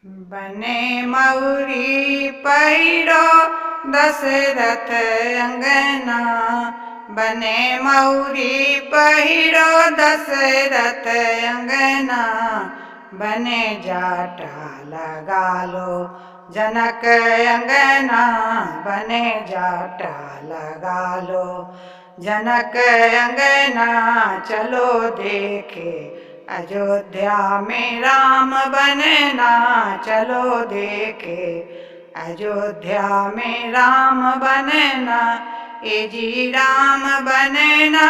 बने मौरी पहिरो दशरथ अंगना। बने मौरी पहिरो दशरथ अंगना। बने जाटा लगा लो जनक अंगना। बने जाटा लगा लो जनक अंगना। चलो देखे अयोध्या में राम बनना। चलो देखे अयोध्या में राम बनना। ए जी राम बनना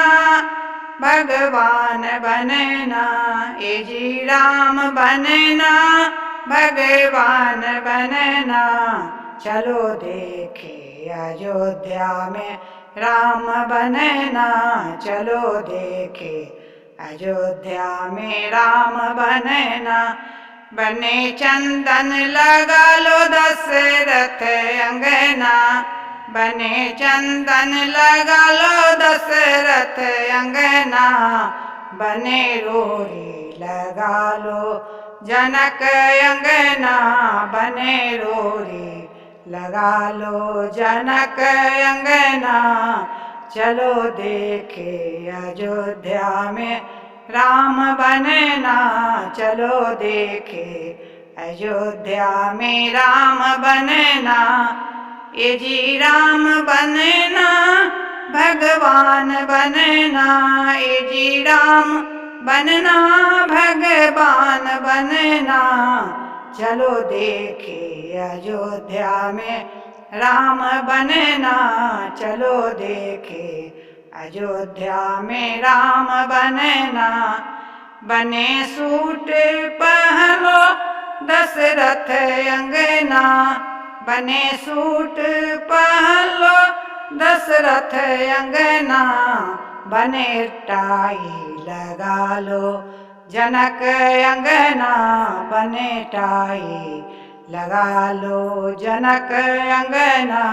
भगवान बनना। ए जी राम बनना भगवान बनना। चलो देखे अयोध्या में राम बनना। चलो देखे अयोध्या में राम बनना। बने चंदन लगा लो दशरथ अंगना। बने चंदन लगा लो दशरथ अंगना। बने रोरी लगा लो जनक अंगना। बने रोरी लगा लो जनक अंगना। चलो देखे अयोध्या में राम बनना। चलो देखे अयोध्या में राम बनना। ए जी राम बनना भगवान बनना। ए जी राम बनना भगवान बनना। चलो देखे अयोध्या में राम बनना। चलो देखे अयोध्या में राम बनना। बने सूट पहनो दशरथ अंगना। बने सूट पहनो दशरथ अंगना। बने टाई लगा लो जनक अंगना। बने टाई लगा लो जनक अंगना।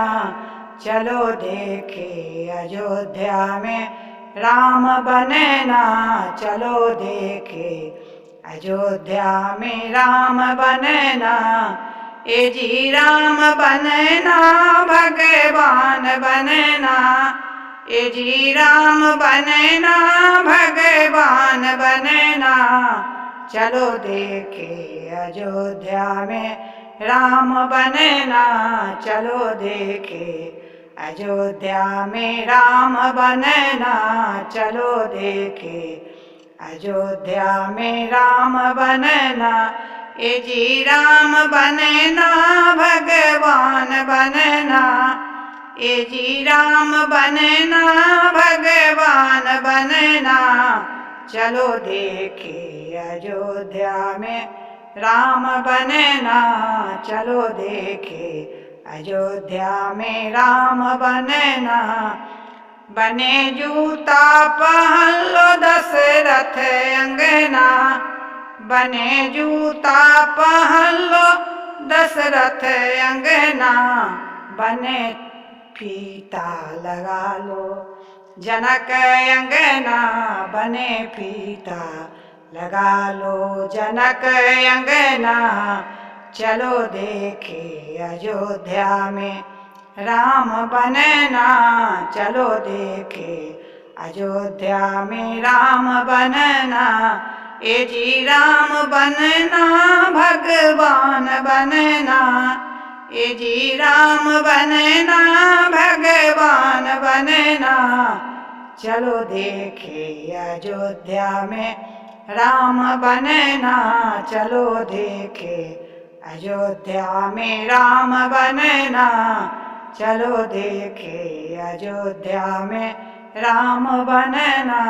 चलो देखे अयोध्या में राम बनना। चलो देखे अयोध्या में राम बनना। ए जी राम बनना भगवान बनना। ए जी राम बनना भगवान बनना। चलो देखे अयोध्या में राम बनना। चलो देखे अयोध्या में राम बनना। चलो देखे अयोध्या में राम बनना। ए जी राम बनना भगवान बनना। ए जी राम बनना भगवान बनना। चलो देखे अयोध्या में राम बनना। चलो देखे अयोध्या में राम बनना। बने जूता पहन लो दशरथ अंगना। बने जूता पहन लो दशरथ अंगना। बने फीता लगा लो जनक अंगना। बने फीता लगा लो जनक अंगना। चलो देखे अयोध्या में राम बनना। चलो देखे अयोध्या में राम बनना। ए जी राम बनना भगवान बनना। ए जी राम बनना भगवान बनना। चलो देखे अयोध्या में राम बनना। चलो देखे अयोध्या में राम बनना। चलो देखे अयोध्या में राम बनना।